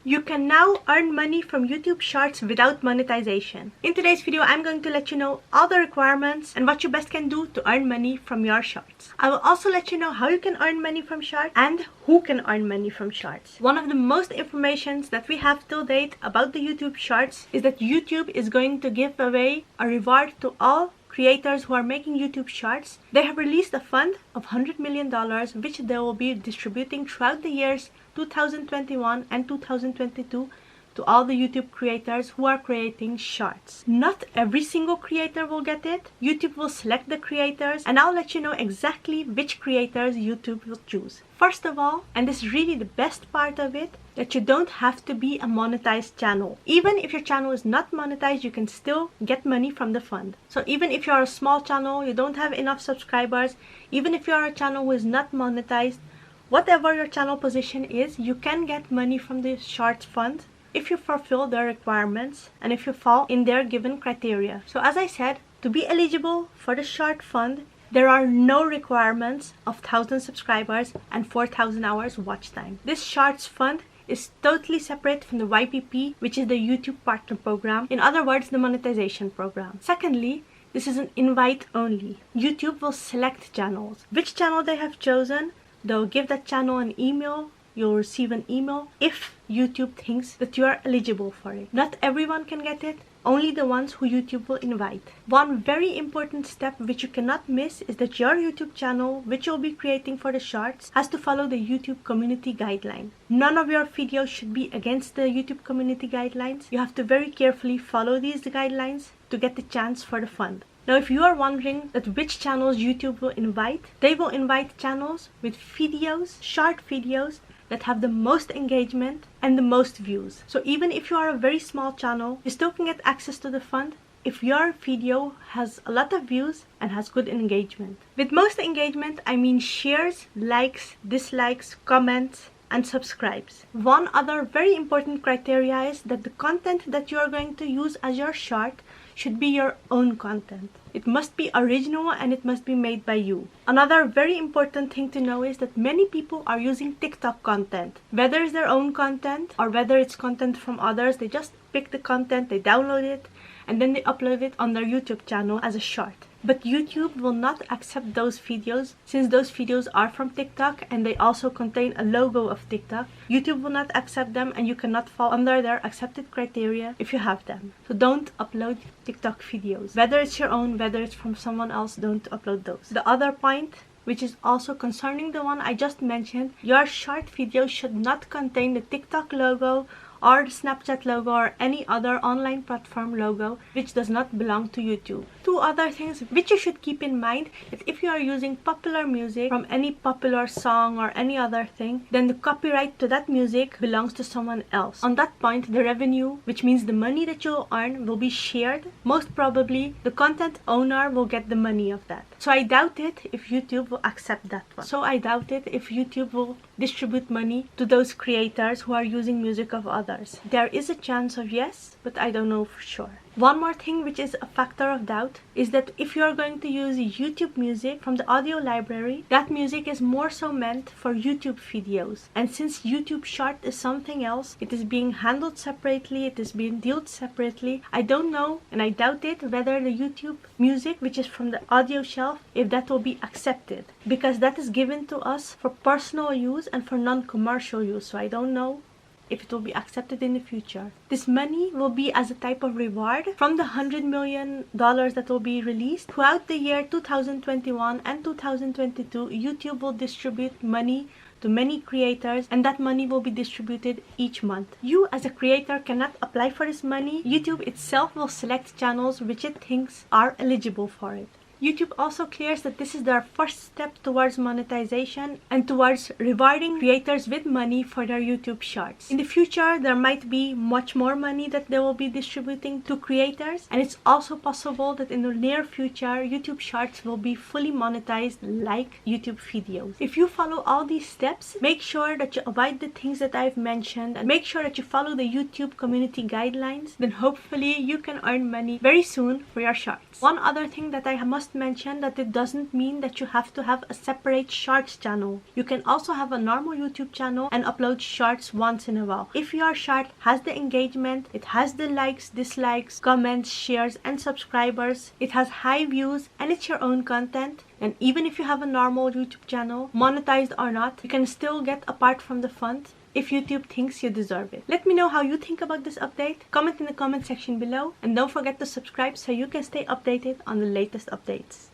You can now earn money from YouTube Shorts without monetization. In today's video, I'm going to let you know all the requirements and what you best can do to earn money from your Shorts. I will also let you know how you can earn money from Shorts and who can earn money from Shorts. One of the most informations that we have till date about the YouTube Shorts is that YouTube is going to give away a reward to all creators who are making YouTube Shorts. They have released a fund of $100 million which they will be distributing throughout the years 2021 and 2022 to all the YouTube creators who are creating Shorts. Not every single creator will get it. YouTube will select the creators and I'll let you know exactly which creators YouTube will choose. First of all, and this is really the best part of it, that you don't have to be a monetized channel. Even if your channel is not monetized, you can still get money from the fund. So even if you're a small channel, you don't have enough subscribers, even if you're a channel who is not monetized, whatever your channel position is, you can get money from the Shorts fund if you fulfill their requirements and if you fall in their given criteria. So as I said, to be eligible for the Short fund, there are no requirements of 1,000 subscribers and 4,000 hours watch time. This Shorts fund is totally separate from the YPP, which is the YouTube Partner Program. In other words, the monetization program. Secondly, this is an invite only. YouTube will select channels. Which channel they have chosen, they'll give that channel an email. You'll receive an email if YouTube thinks that you are eligible for it. Not everyone can get it, only the ones who YouTube will invite. One very important step which you cannot miss is that your YouTube channel, which you'll be creating for the Shorts, has to follow the YouTube community guideline. None of your videos should be against the YouTube community guidelines. You have to very carefully follow these guidelines to get the chance for the fund. Now, if you are wondering that which channels YouTube will invite, they will invite channels with videos, short videos, that have the most engagement and the most views. So even if you are a very small channel, you still can get access to the fund if your video has a lot of views and has good engagement. With most engagement, I mean shares, likes, dislikes, comments, and subscribes. One other very important criteria is that the content that you are going to use as your short should be your own content. It must be original and it must be made by you. Another very important thing to know is that many people are using TikTok content. Whether it's their own content or whether it's content from others, they just pick the content, they download it, and then they upload it on their YouTube channel as a short. But YouTube will not accept those videos since those videos are from TikTok and they also contain a logo of TikTok. YouTube will not accept them and you cannot fall under their accepted criteria if you have them. So don't upload TikTok videos. Whether it's your own, whether it's from someone else, don't upload those. The other point, which is also concerning the one I just mentioned, your short video should not contain the TikTok logo or the Snapchat logo or any other online platform logo which does not belong to YouTube. Two other things which you should keep in mind is if you are using popular music from any popular song or any other thing, then the copyright to that music belongs to someone else. On that point, the revenue, which means the money that you'll earn, will be shared. Most probably, the content owner will get the money of that. So I doubt it if YouTube will accept that one. So I doubt it if YouTube will distribute money to those creators who are using music of others. There is a chance of yes, but I don't know for sure. One more thing which is a factor of doubt is that if you are going to use YouTube music from the audio library, that music is more so meant for YouTube videos. And since YouTube Short is something else, it is being handled separately, it is being dealt separately. I don't know and I doubt it whether the YouTube music, which is from the audio shelf, if that will be accepted. Because that is given to us for personal use and for non-commercial use. So I don't know if it will be accepted in the future. This money will be as a type of reward from the $100 million that will be released. Throughout the year 2021 and 2022, YouTube will distribute money to many creators and that money will be distributed each month. You as a creator cannot apply for this money. YouTube itself will select channels which it thinks are eligible for it. YouTube also clears that this is their first step towards monetization and towards rewarding creators with money for their YouTube Shorts. In the future, there might be much more money that they will be distributing to creators, and it's also possible that in the near future, YouTube Shorts will be fully monetized like YouTube videos. If you follow all these steps, make sure that you avoid the things that I've mentioned and make sure that you follow the YouTube community guidelines, then hopefully you can earn money very soon for your Shorts. One other thing that I must must mention that it doesn't mean that you have to have a separate shorts channel. You can also have a normal YouTube channel and upload shorts once in a while. If your short has the engagement, it has the likes, dislikes, comments, shares, and subscribers, it has high views, and it's your own content, and even if you have a normal YouTube channel, monetized or not, you can still get a part from the fund if YouTube thinks you deserve it. Let me know how you think about this update. Comment in the comment section below, and don't forget to subscribe so you can stay updated on the latest updates.